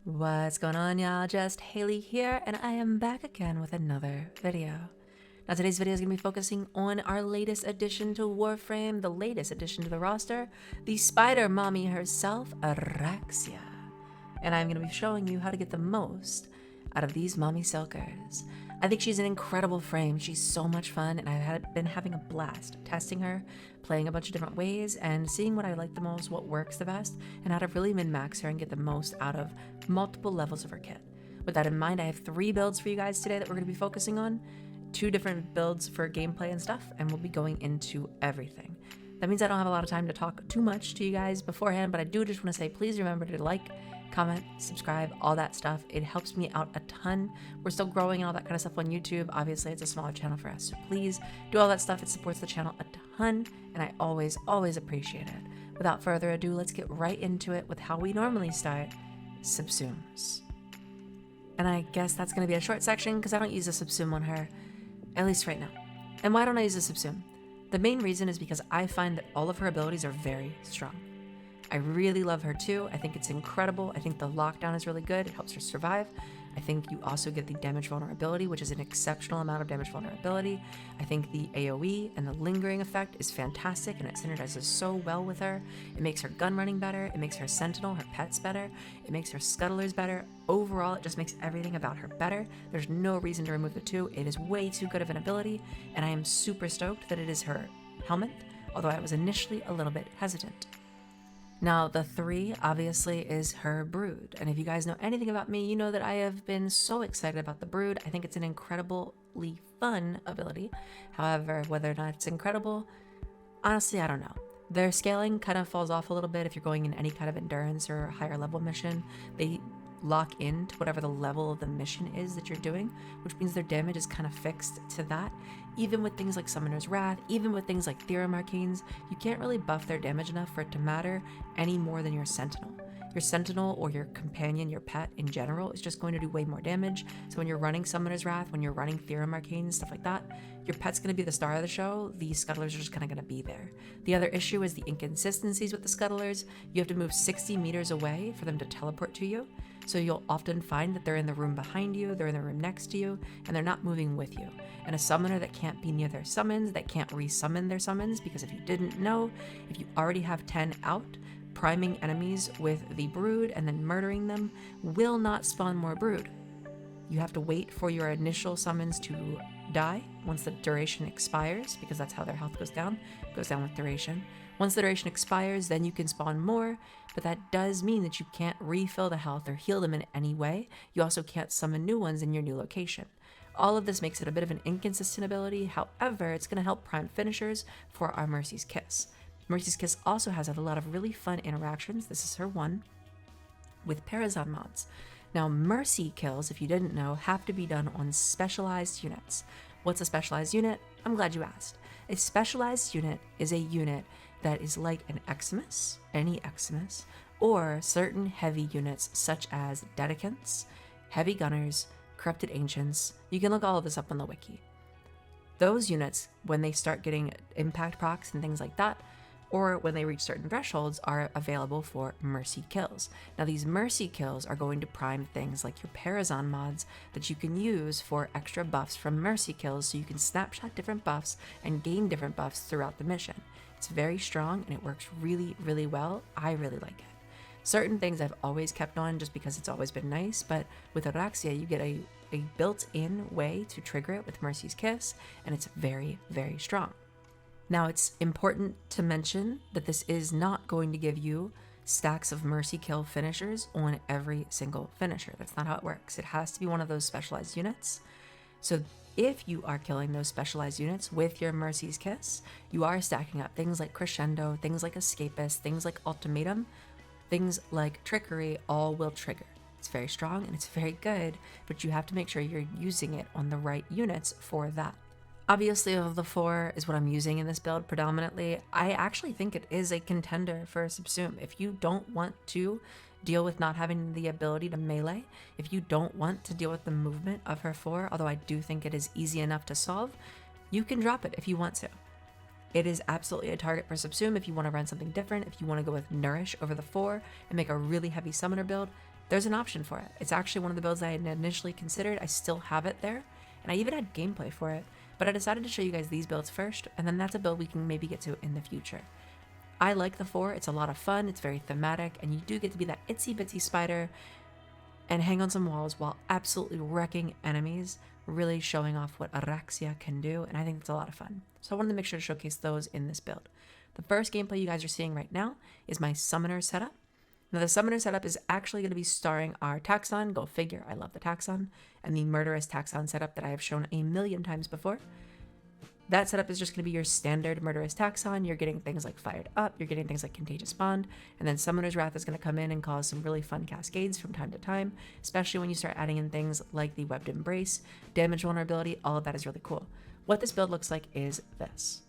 What's going on, y'all? Just Haley here, and I am back again with another video. Now, today's video is going to be focusing on our latest addition to Warframe, the latest addition to the roster, the spider mommy herself, Oraxia. And I'm going to be showing you how to get the most out of these mommy silkers. I think she's an incredible frame. She's so much fun, and I've been having a blast testing her, playing a bunch of different ways, and seeing what I like the most, what works the best, and how to really min-max her and get the most out of multiple levels of her kit. With that in mind, I have 3 builds for you guys today that we're going to be focusing on, 2 different builds for gameplay and stuff, and we'll be going into everything. That means I don't have a lot of time to talk too much to you guys beforehand, but I do just want to say, please remember to like, comment, subscribe, all that stuff. It helps me out a ton. We're still growing and all that kind of stuff on YouTube. Obviously, it's a smaller channel for us, so please do all that stuff. It supports the channel a ton, and I always appreciate it. Without further ado, let's get right into it with how we normally start, Subsumes. And I guess that's going to be a short section because I don't use a Subsume on her, at least right now. And why don't I use a Subsume? The main reason is because I find that all of her abilities are very strong. I really love her too. I think it's incredible. I think the lockdown is really good. It helps her survive. I think you also get the damage vulnerability, which is an exceptional amount of damage vulnerability. I think the AoE and the lingering effect is fantastic, and it synergizes so well with her. It makes her gun running better. It makes her sentinel, her pets better. It makes her scuttlers better. Overall, it just makes everything about her better. There's no reason to remove the 2. It is way too good of an ability, and I am super stoked that it is her Helminth, although I was initially a little bit hesitant. Now, the 3 obviously is her Brood, and if you guys know anything about me, you know that I have been so excited about the Brood. I think it's an incredibly fun ability. However, whether or not it's incredible, honestly, I don't know. Their scaling kind of falls off a little bit if you're going in any kind of endurance or higher level mission. They lock into whatever the level of the mission is that you're doing, which means their damage is kind of fixed to that. Even with things like Summoner's Wrath, even with things like Theorem Arcanes, you can't really buff their damage enough for it to matter any more than your Sentinel. Your Sentinel or your companion, your pet in general, is just going to do way more damage. So when you're running Summoner's Wrath, when you're running Theorem Arcanes, stuff like that, your pet's going to be the star of the show. The scuttlers are just kind of going to be there. The other issue is the inconsistencies with the scuttlers. You have to move 60 meters away for them to teleport to you. So you'll often find that they're in the room behind you, they're in the room next to you, and they're not moving with you. And a summoner that can't be near their summons, that can't resummon their summons, because if you didn't know, if you already have 10 out, priming enemies with the Brood and then murdering them will not spawn more Brood. You have to wait for your initial summons to die once the duration expires, because that's how their health goes down. It goes down with duration. Once the duration expires, then you can spawn more, but that does mean that you can't refill the health or heal them in any way. You also can't summon new ones in your new location. All of this makes it a bit of an inconsistent ability. However, it's going to help prime finishers for our Mercy's Kiss. Mercy's Kiss also has a lot of really fun interactions. This is her one with Parazon mods. Now, Mercy kills, if you didn't know, have to be done on specialized units. What's a specialized unit? I'm glad you asked. A specialized unit is a unit that is like an Eximus, any Eximus, or certain heavy units such as Dedicants, Heavy Gunners, Corrupted Ancients. You can look all of this up on the wiki. Those units, when they start getting impact procs and things like that, or when they reach certain thresholds, are available for Mercy kills. Now, these Mercy kills are going to prime things like your Parazon mods that you can use for extra buffs from Mercy kills, so you can snapshot different buffs and gain different buffs throughout the mission. It's very strong and it works really well. I really like it. Certain things I've always kept on just because it's always been nice, but with Oraxia you get a built-in way to trigger it with Mercy's Kiss, and it's very strong. Now, it's important to mention that this is not going to give you stacks of Mercy kill finishers on every single finisher. That's not how it works. It has to be one of those specialized units. So if you are killing those specialized units with your Mercy's Kiss, you are stacking up things like Crescendo, things like Escapist, things like Ultimatum, things like Trickery, all will trigger. It's very strong and it's very good, but you have to make sure you're using it on the right units for that. Obviously, of the 4 is what I'm using in this build predominantly. I actually think it is a contender for Subsume. If you don't want to deal with not having the ability to melee, if you don't want to deal with the movement of her 4, although I do think it is easy enough to solve, you can drop it if you want to. It is absolutely a target for Subsume if you want to run something different, if you want to go with Nourish over the 4 and make a really heavy summoner build. there's an option for it. It's actually one of the builds I had initially considered. I still have it there, and I even had gameplay for it, but I decided to show you guys these builds first, and then that's a build we can maybe get to in the future. I like the 4, it's a lot of fun, it's very thematic, and you do get to be that itsy bitsy spider and hang on some walls while absolutely wrecking enemies, really showing off what Oraxia can do, and I think it's a lot of fun. So I wanted to make sure to showcase those in this build. The first gameplay you guys are seeing right now is my summoner setup. Now the summoner setup is actually going to be starring our Taxon, go figure, I love the Taxon, and the murderous Taxon setup that I have shown a million times before. That setup is just going to be your standard murderous Taxon. You're getting things like Fired Up, you're getting things like Contagious Bond, and then Summoner's Wrath is going to come in and cause some really fun cascades from time to time, especially when you start adding in things like the Webbed Embrace, Damage Vulnerability, all of that is really cool. What this build looks like is this.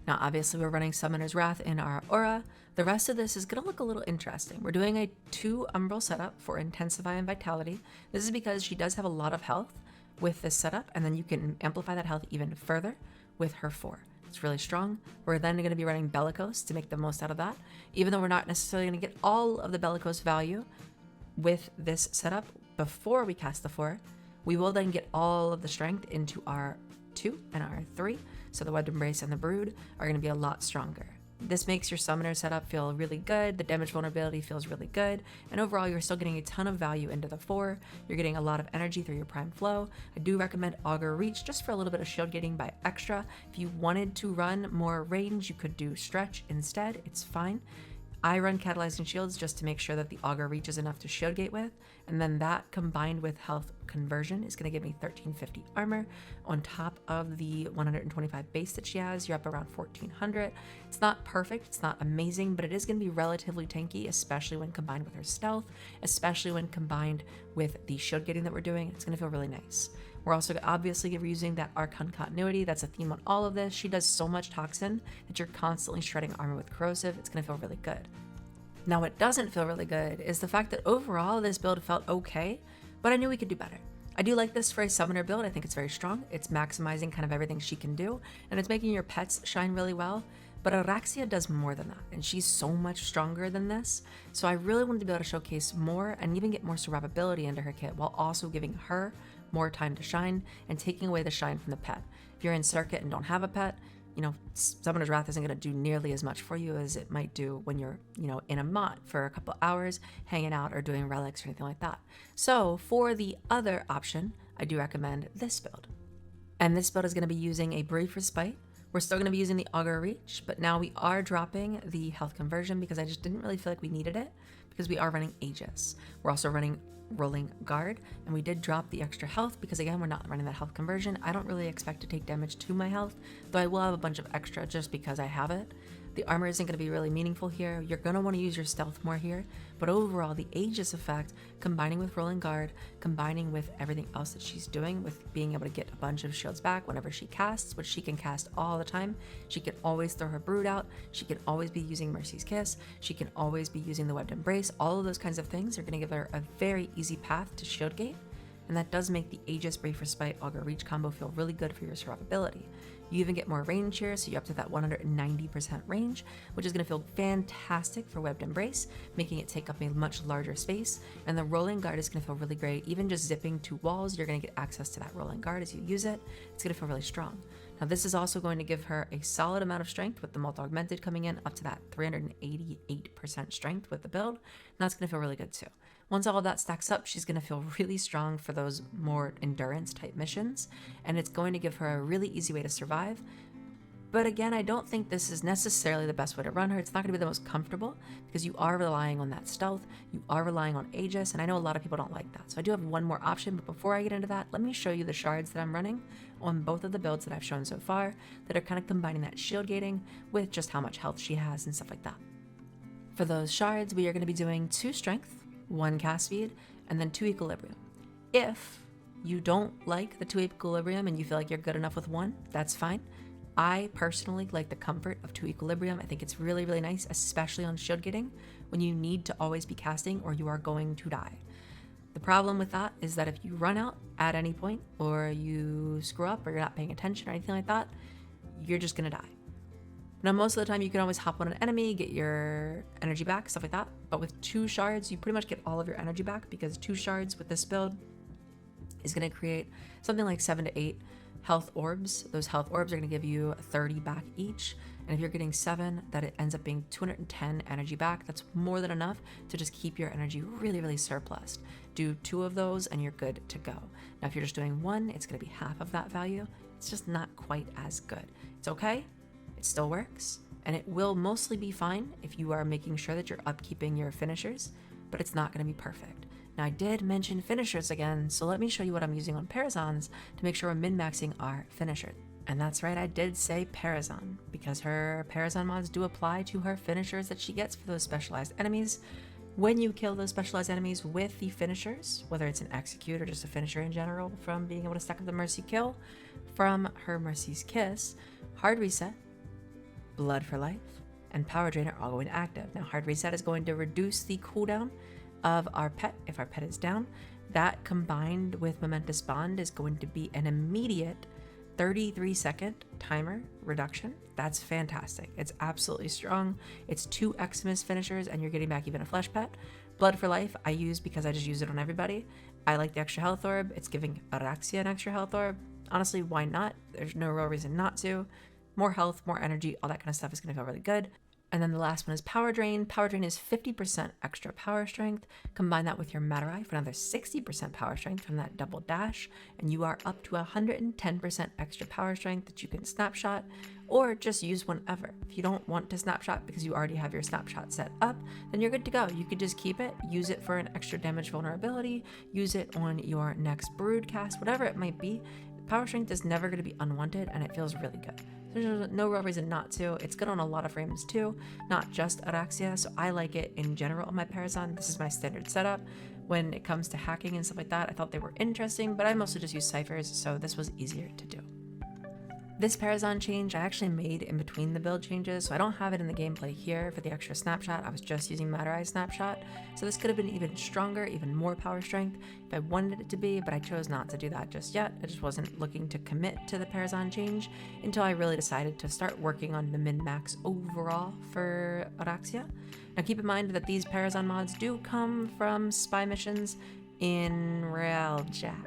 Now obviously we're running Summoner's Wrath in our aura. The rest of this is going to look a little interesting. We're doing a 2 Umbral setup for Intensify and Vitality. This is because she does have a lot of health with this setup, and then you can amplify that health even further with her 4. It's really strong. We're then going to be running Bellicose to make the most out of that. Even though we're not necessarily going to get all of the Bellicose value with this setup before we cast the 4, we will then get all of the strength into our 2 and our 3. So the Webbed Embrace and the Brood are going to be a lot stronger. This makes your summoner setup feel really good, the damage vulnerability feels really good, and overall you're still getting a ton of value into the 4, you're getting a lot of energy through your prime flow. I do recommend Augur Reach just for a little bit of shield gating by extra. If you wanted to run more range, you could do Stretch instead, it's fine. I run Catalyzing Shields just to make sure that the Augur Reach is enough to shield gate with, and then that combined with health conversion is going to give me 1350 armor on top of the 125 base that she has. You're up around 1400. It's not perfect, it's not amazing, but it is going to be relatively tanky, especially when combined with her stealth, especially when combined with the shield gating that we're doing. It's going to feel really nice. We're also obviously using that Arcane continuity. That's a theme on all of this. She does so much toxin that you're constantly shredding armor with corrosive. It's going to feel really good. Now what doesn't feel really good is the fact that overall this build felt okay, but I knew we could do better. I do like this for a summoner build. I think it's very strong. It's maximizing kind of everything she can do, and it's making your pets shine really well. But Oraxia does more than that, and she's so much stronger than this. So I really wanted to be able to showcase more and even get more survivability into her kit while also giving her more time to shine and taking away the shine from the pet. If you're in circuit and don't have a pet, you know, Summoner's Wrath isn't going to do nearly as much for you as it might do when you're, you know, in a mott for a couple hours, hanging out or doing relics or anything like that. So for the other option, I do recommend this build. And this build is going to be using a Brief Respite. We're still going to be using the Augur Reach, but now we are dropping the health conversion because I just didn't really feel like we needed it because we are running Aegis. We're also running Rolling Guard, and we did drop the extra health because again we're not running that health conversion. I don't really expect to take damage to my health, though I will have a bunch of extra just because I have it. The armor isn't going to be really meaningful here. You're going to want to use your stealth more here, but overall the Aegis effect, combining with Rolling Guard, combining with everything else that she's doing, with being able to get a bunch of shields back whenever she casts, which she can cast all the time. She can always throw her Brood out, she can always be using Mercy's Kiss, she can always be using the Webbed Embrace. All of those kinds of things are going to give her a very easy path to shield gate, and that does make the Aegis Brief Respite Augur Reach combo feel really good for your survivability. You even get more range here, so you're up to that 190% range, which is going to feel fantastic for Webbed Embrace, making it take up a much larger space. And the Rolling Guard is going to feel really great. Even just zipping to walls, you're going to get access to that Rolling Guard as you use it. It's going to feel really strong. Now this is also going to give her a solid amount of strength with the Mult Augmented coming in up to that 388% strength with the build. And that's going to feel really good too. Once all of that stacks up, she's going to feel really strong for those more endurance type missions, and it's going to give her a really easy way to survive. But again, I don't think this is necessarily the best way to run her. It's not going to be the most comfortable because you are relying on that stealth, you are relying on Aegis, and I know a lot of people don't like that. So I do have one more option, but before I get into that, let me show you the shards that I'm running on both of the builds that I've shown so far that are kind of combining that shield gating with just how much health she has and stuff like that. For those shards, we are going to be doing 2 strength, 1 cast speed, and then 2 equilibrium. If you don't like the 2 equilibrium and you feel like you're good enough with 1, that's fine. I personally like the comfort of 2 equilibrium. I think it's really, really nice, especially on shield gating when you need to always be casting or you are going to die. The problem with that is that if you run out at any point or you screw up or you're not paying attention or anything like that, you're just gonna die. Now, most of the time you can always hop on an enemy, get your energy back, stuff like that. But with 2 shards, you pretty much get all of your energy back, because 2 shards with this build is going to create something like 7 to 8 health orbs. Those health orbs are going to give you 30 back each. And if you're getting 7, that it ends up being 210 energy back. That's more than enough to just keep your energy really, really surplus. Do 2 of those and you're good to go. Now, if you're just doing 1, it's going to be half of that value. It's just not quite as good. It's okay. It still works, and it will mostly be fine if you are making sure that you're upkeeping your finishers, but it's not going to be perfect. Now, I did mention finishers again, so let me show you what I'm using on Parazons to make sure we're min-maxing our finishers. And that's right, I did say Parazon, because her Parazon mods do apply to her finishers that she gets for those specialized enemies. When you kill those specialized enemies with the finishers, whether it's an execute or just a finisher in general, from being able to stack up the Mercy Kill, from her Mercy's Kiss, Hard Reset, Blood for Life, and Power Drain are all going active. Now, Hard Reset is going to reduce the cooldown of our pet if our pet is down. That combined with Momentous Bond is going to be an immediate 33-second timer reduction. That's fantastic. It's absolutely strong. It's 2 Xmas finishers and you're getting back even a flesh pet. Blood for Life I use because I just use it on everybody. I like the extra health orb. It's giving Oraxia an extra health orb. Honestly, why not? There's no real reason not to. More health, more energy, all that kind of stuff is going to feel really good. And then the last one is Power Drain. Power Drain is 50% extra power strength. Combine that with your Matter Eye for another 60% power strength from that double dash, and you are up to 110% extra power strength that you can snapshot, or just use whenever. If you don't want to snapshot because you already have your snapshot set up, then you're good to go. You could just keep it, use it for an extra damage vulnerability, use it on your next broodcast, whatever it might be. Power strength is never going to be unwanted, and it feels really good. There's no real reason not to. It's good on a lot of frames too, not just Oraxia, so I like it in general on my Parazon. This is my standard setup. When it comes to hacking and stuff like that, I thought they were interesting, but I mostly just use ciphers, so this was easier to do. This Parazon change I actually made in between the build changes, so I don't have it in the gameplay here for the extra snapshot. I was just using Matter Eye snapshot, so this could have been even stronger, even more power strength if I wanted it to be, but I chose not to do that just yet. I just wasn't looking to commit to the Parazon change until I really decided to start working on the min-max overall for Oraxia. Now keep in mind that these Parazon mods do come from spy missions in Railjack.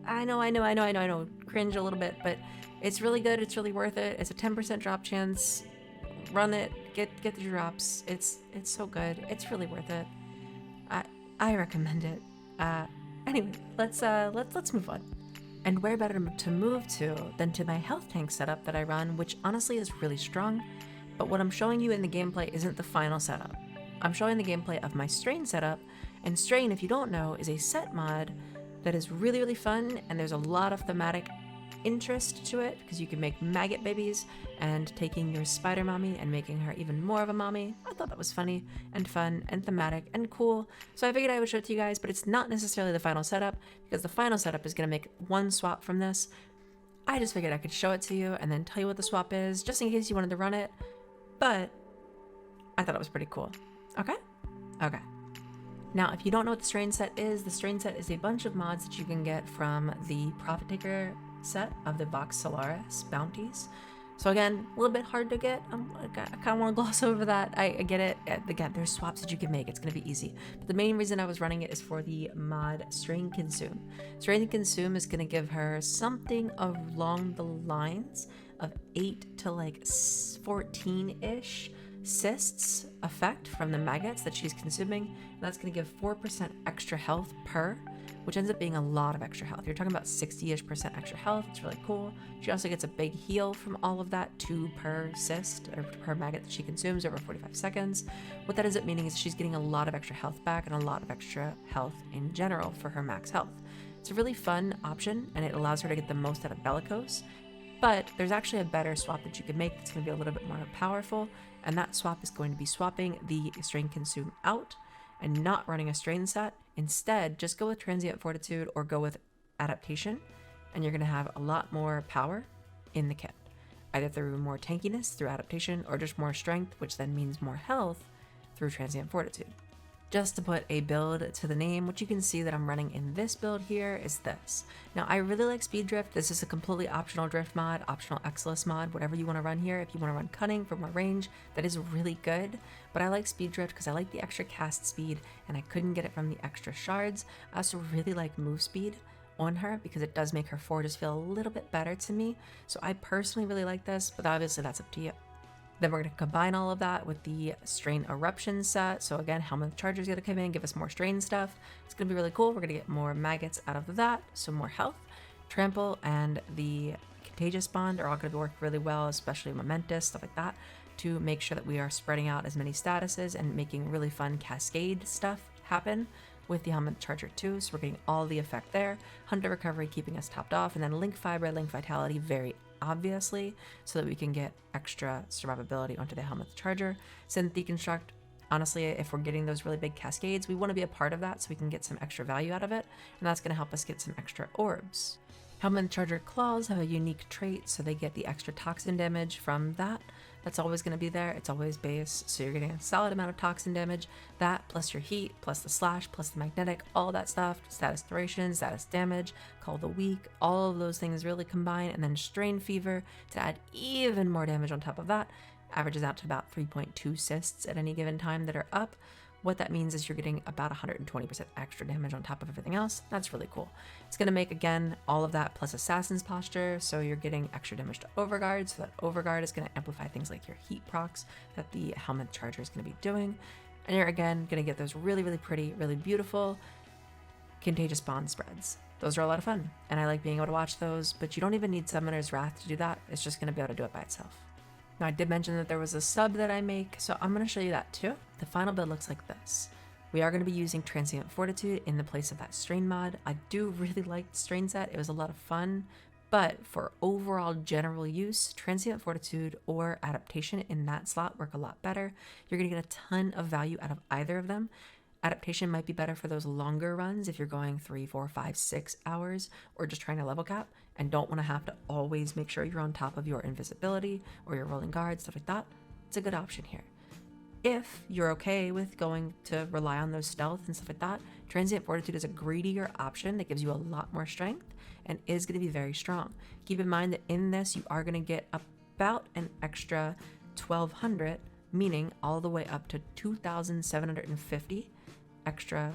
I know, cringe a little bit, but it's really good. It's really worth it. It's a 10% drop chance. Run it. Get the drops. It's so good. It's really worth it. I recommend it. Anyway, let's move on. And where better to move to than to my health tank setup that I run, which honestly is really strong. But what I'm showing you in the gameplay isn't the final setup. I'm showing the gameplay of my Strain setup, and Strain, if you don't know, is a set mod that is really, really fun, and there's a lot of thematic interest to it because you can make maggot babies, and taking your spider mommy and making her even more of a mommy. I thought that was funny and fun and thematic and cool, so I figured I would show it to you guys, but it's not necessarily the final setup because the final setup is going to make one swap from this. I just figured I could show it to you and then tell you what the swap is just in case you wanted to run it, but I thought it was pretty cool. Okay. Now, if you don't know what the Strain set is a bunch of mods that you can get from the Profit Taker set of the Vox Solaris bounties. So again, a little bit hard to get. I kind of want to gloss over that. I get it. Again, there's swaps that you can make. It's going to be easy. But the main reason I was running it is for the mod Strain Consume. Strain Consume is going to give her something along the lines of 8 to like 14-ish cysts effect from the maggots that she's consuming, and that's going to give 4% extra health per, which ends up being a lot of extra health. You're talking about 60-ish% extra health. It's really cool. She also gets a big heal from all of that, 2 per cyst or per maggot that she consumes over 45 seconds. What that ends up meaning is she's getting a lot of extra health back and a lot of extra health in general for her max health. It's a really fun option, and it allows her to get the most out of Bellicose. But there's actually a better swap that you can make that's going to be a little bit more powerful, and that swap is going to be swapping the Strain Consume out and not running a Strain set. Instead, just go with Transient Fortitude or go with Adaptation, and you're going to have a lot more power in the kit, either through more tankiness through Adaptation or just more strength, which then means more health through Transient Fortitude. Just to put a build to the name, what you can see that I'm running in this build here is this. Now, I really like Speed Drift. This is a completely optional drift mod, optional Exilus mod, whatever you want to run here. If you want to run Cunning for more range, that is really good. But I like Speed Drift because I like the extra cast speed, and I couldn't get it from the extra shards. I also really like move speed on her because it does make her forges feel a little bit better to me. So I personally really like this, but obviously that's up to you. Then we're going to combine all of that with the Strain Eruption set. So again, Helminth Charger's going to come in, give us more strain stuff. It's going to be really cool. We're going to get more maggots out of that, so more health. Trample and the Contagious Bond are all going to work really well, especially Momentous, stuff like that, to make sure that we are spreading out as many statuses and making really fun cascade stuff happen with the Helminth Charger too. So we're getting all the effect there. Hunter Recovery keeping us topped off, and then Link Fiber, Link Vitality very obviously, so that we can get extra survivability onto the Helminth Charger. Synth Deconstruct, honestly, if we're getting those really big cascades, we want to be a part of that so we can get some extra value out of it, and that's going to help us get some extra orbs. Helminth Charger Claws have a unique trait, so they get the extra toxin damage from that. That's always going to be there. It's always base, so you're getting a solid amount of toxin damage. That plus your heat, plus the slash, plus the magnetic, all that stuff, status duration, status damage, call the weak, all of those things really combine, and then Strain Fever to add even more damage on top of that. Averages out to about 3.2 cysts at any given time that are up. What that means is you're getting about 120% extra damage on top of everything else. That's really cool. It's going to make, again, all of that plus Assassin's Posture, so you're getting extra damage to Overguard, so that Overguard is going to amplify things like your heat procs that the Helminth Charger is going to be doing. And you're, again, going to get those really, really pretty, really beautiful Contagious Bond spreads. Those are a lot of fun, and I like being able to watch those, but you don't even need Summoner's Wrath to do that. It's just going to be able to do it by itself. Now, I did mention that there was a sub that I make, so I'm going to show you that too. The final build looks like this. We are going to be using Transient Fortitude in the place of that Strain mod. I do really like the Strain set. It was a lot of fun, but for overall general use, Transient Fortitude or Adaptation in that slot work a lot better. You're going to get a ton of value out of either of them. Adaptation might be better for those longer runs if you're going 3, 4, 5, 6 hours or just trying to level cap and don't want to have to always make sure you're on top of your invisibility or your rolling guard, stuff like that. It's a good option here. If you're okay with going to rely on those stealth and stuff like that, Transient Fortitude is a greedier option that gives you a lot more strength and is going to be very strong. Keep in mind that in this, you are going to get about an extra 1,200, meaning all the way up to 2,750 extra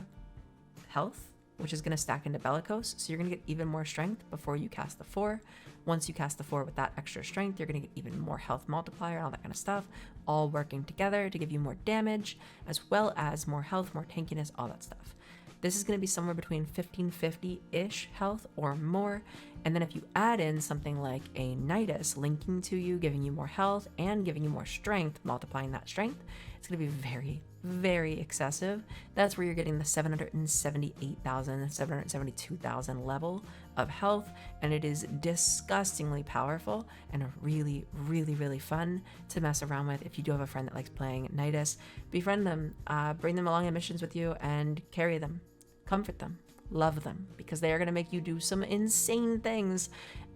health, which is going to stack into Bellicose, so you're going to get even more strength before you cast the 4. Once you cast the 4 with that extra strength, you're going to get even more health multiplier and all that kind of stuff, all working together to give you more damage, as well as more health, more tankiness, all that stuff. This is going to be somewhere between 1550-ish health or more, and then if you add in something like a Nidus linking to you, giving you more health and giving you more strength, multiplying that strength, it's going to be very, very excessive. That's where you're getting the 778,000, 772,000 level of health, and it is disgustingly powerful and really, really, really fun to mess around with. If you do have a friend that likes playing Nidus, befriend them, bring them along on missions with you, and carry them, comfort them, love them, because they are going to make you do some insane things.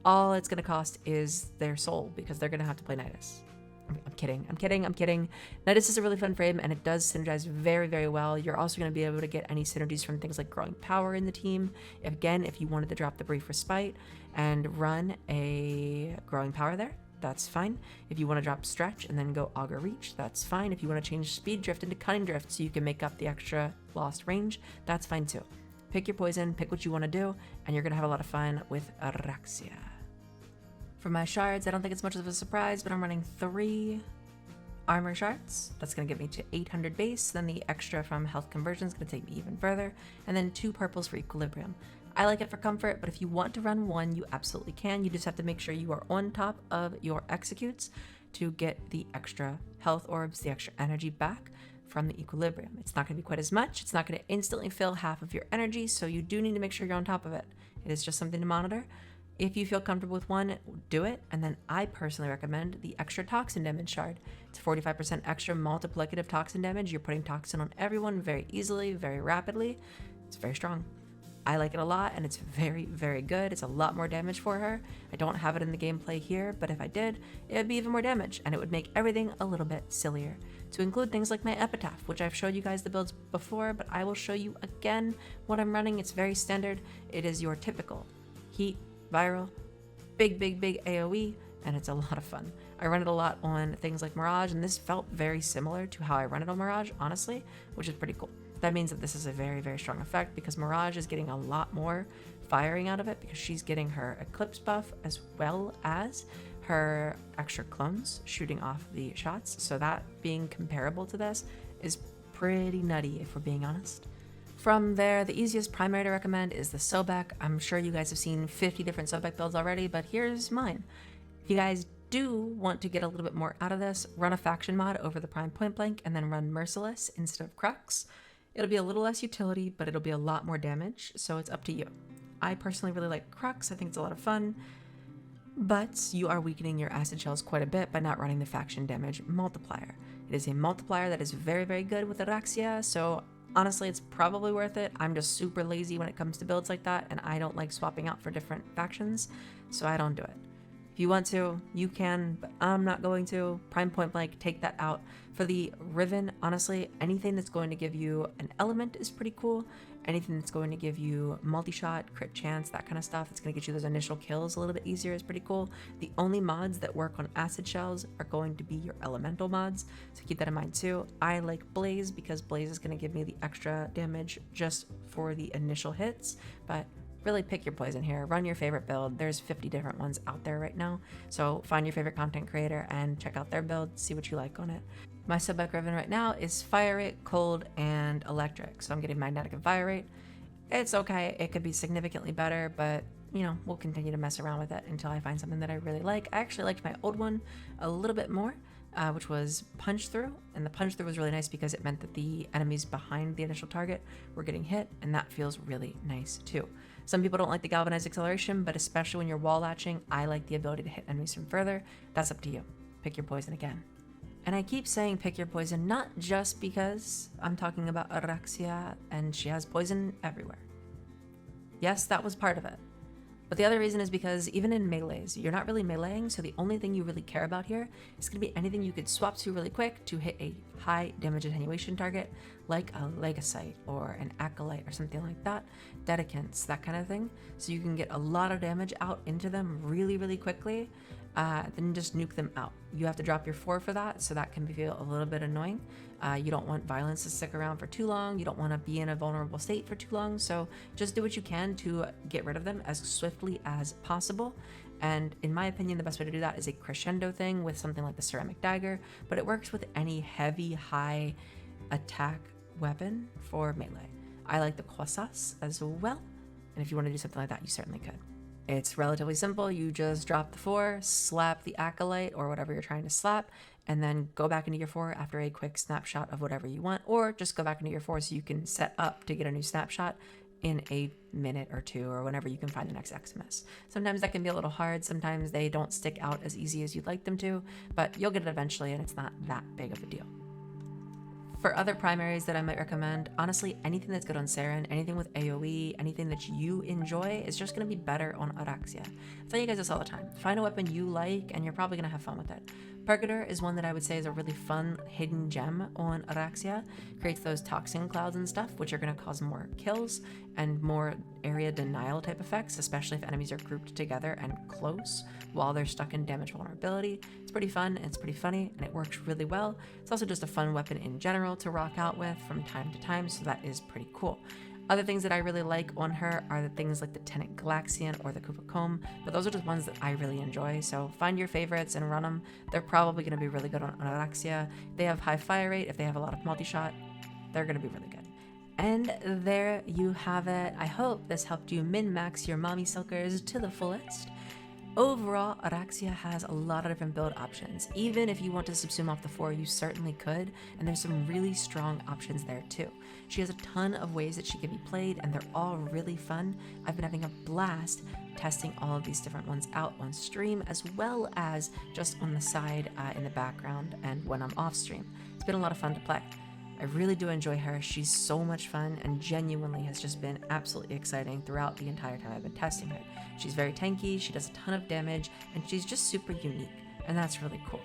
All it's going to cost is their soul, because they're going to have to play Nidus. I'm kidding. Nidus is a really fun frame, and it does synergize very, very well. You're also going to be able to get any synergies from things like Growing Power in the team. Again, if you wanted to drop the Brief Respite and run a Growing Power there, that's fine. If you want to drop Stretch and then go Augur Reach, that's fine. If you want to change Speed Drift into Cunning Drift so you can make up the extra lost range, that's fine too. Pick your poison, pick what you want to do, and you're going to have a lot of fun with Oraxia. For my shards, I don't think it's much of a surprise, but I'm running 3 armor shards. That's going to get me to 800 base. Then the extra from health conversion is going to take me even further. And then 2 purples for equilibrium. I like it for comfort, but if you want to run 1, you absolutely can. You just have to make sure you are on top of your executes to get the extra health orbs, the extra energy back from the equilibrium. It's not going to be quite as much. It's not going to instantly fill half of your energy, so you do need to make sure you're on top of it. It is just something to monitor. If you feel comfortable with 1, do it. And then I personally recommend the extra toxin damage shard. It's 45% extra multiplicative toxin damage. You're putting toxin on everyone very easily, very rapidly. It's very strong. I like it a lot, and it's very, very good. It's a lot more damage for her. I don't have it in the gameplay here, but if I did, it would be even more damage, and it would make everything a little bit sillier. to include things like my Epitaph, which I've showed you guys the builds before, but I will show you again what I'm running. It's very standard. It is your typical heat, viral, big AoE, and it's a lot of fun. I run it a lot on things like Mirage, and this felt very similar to how I run it on Mirage, honestly, which is pretty cool. That means that this is a very strong effect because Mirage is getting a lot more firing out of it because she's getting her Eclipse buff as well as her extra clones shooting off the shots. So that being comparable to this is pretty nutty if we're being honest. From there, the easiest primary to recommend is the Sobek. I'm sure you guys have seen 50 different Sobek builds already, but here's mine. If you guys do want to get a little bit more out of this, run a faction mod over the Prime Point Blank and then run Merciless instead of Crux. It'll be a little less utility, but it'll be a lot more damage, so it's up to you. I personally really like Crux. I think it's a lot of fun. But you are weakening your acid shells quite a bit by not running the faction damage multiplier. It is a multiplier that is very good with Oraxia, so honestly it's probably worth it. I'm just super lazy when it comes to builds like that, and I don't like swapping out for different factions, so I don't do it. If you want to, you can, but I'm not going to. Prime Point Blank, take that out. For the Riven, honestly, anything that's going to give you an element is pretty cool. Anything that's going to give you multi-shot, crit chance, that kind of stuff, it's going to get you those initial kills a little bit easier is pretty cool. The only mods that work on acid shells are going to be your elemental mods, so keep that in mind too. I like Blaze because Blaze is going to give me the extra damage just for the initial hits, but really pick your poison here. Run your favorite build. There's 50 different ones out there right now, so find your favorite content creator and check out their build, see what you like on it. My Sobek Riven right now is Fire Rate, Cold, and Electric, so I'm getting Magnetic and Fire Rate. It's okay, it could be significantly better, but you know, we'll continue to mess around with it until I find something that I really like. I actually liked my old one a little bit more, which was Punch Through, and the Punch Through was really nice because it meant that the enemies behind the initial target were getting hit, and that feels really nice too. Some people don't like the Galvanized Acceleration, but especially when you're wall latching, I like the ability to hit enemies from further. That's up to you. Pick your poison again. And I keep saying pick your poison, not just because I'm talking about Oraxia and she has poison everywhere. Yes, that was part of it. But the other reason is because even in melees, you're not really meleeing, so the only thing you really care about here is going to be anything you could swap to really quick to hit a high damage attenuation target, like a Legacyte or an Acolyte or something like that, Dedicants, that kind of thing. So you can get a lot of damage out into them really quickly, then just nuke them out. You have to drop your 4 for that, so that can feel a little bit annoying. You don't want violence to stick around for too long. You don't want to be in a vulnerable state for too long, so just do what you can to get rid of them as swiftly as possible. And in my opinion, the best way to do that is a crescendo thing with something like the Ceramic Dagger, but it works with any heavy, high attack weapon for melee. I like the Croissas as well, and if you want to do something like that, you certainly could. It's relatively simple. You just drop the 4, slap the Acolyte or whatever you're trying to slap, and then go back into your 4 after a quick snapshot of whatever you want, or just go back into your 4 so you can set up to get a new snapshot in a minute or two, or whenever you can find the next Xmas. Sometimes that can be a little hard. Sometimes they don't stick out as easy as you'd like them to, but you'll get it eventually, and it's not that big of a deal. For other primaries that I might recommend, honestly, anything that's good on Saren, anything with AoE, anything that you enjoy is just going to be better on Oraxia. I tell you guys this all the time. Find a weapon you like and you're probably going to have fun with it. Purgator is one that I would say is a really fun hidden gem on Oraxia. Creates those toxin clouds and stuff, which are going to cause more kills and more area denial type effects, especially if enemies are grouped together and close while they're stuck in damage vulnerability. It's pretty fun, and it's pretty funny, and it works really well. It's also just a fun weapon in general to rock out with from time to time, so that is pretty cool. Other things that I really like on her are the things like the Tenet Galaxian or the Kupa Comb, but those are just ones that I really enjoy, so find your favorites and run them. They're probably going to be really good on Oraxia. They have high fire rate. If they have a lot of multi-shot, they're going to be really good. And there you have it. I hope this helped you min-max your mommy silkers to the fullest. Overall, Oraxia has a lot of different build options. Even if you want to subsume off the 4, you certainly could, and there's some really strong options there too. She has a ton of ways that she can be played, and they're all really fun. I've been having a blast testing all of these different ones out on stream, as well as just on the side in the background and when I'm off stream. It's been a lot of fun to play. I really do enjoy her. She's so much fun and genuinely has just been absolutely exciting throughout the entire time I've been testing her. She's very tanky, she does a ton of damage, and she's just super unique, and that's really cool.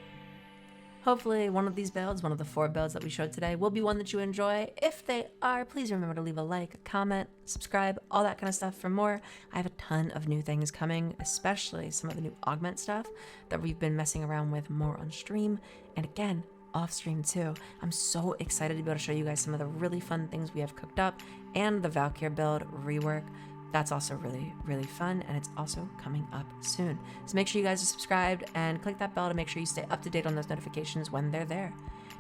Hopefully one of these builds, one of the 4 builds that we showed today, will be one that you enjoy. If they are, please remember to leave a like, a comment, subscribe, all that kind of stuff for more. I have a ton of new things coming, especially some of the new augment stuff that we've been messing around with more on stream, and again, off stream too. I'm so excited to be able to show you guys some of the really fun things we have cooked up, and the Valkyr build rework. That's also really, really fun, and it's also coming up soon. So make sure you guys are subscribed and click that bell to make sure you stay up to date on those notifications when they're there.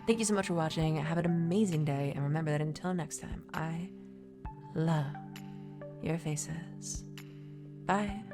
Thank you so much for watching. Have an amazing day, and remember that until next time, I love your faces. Bye.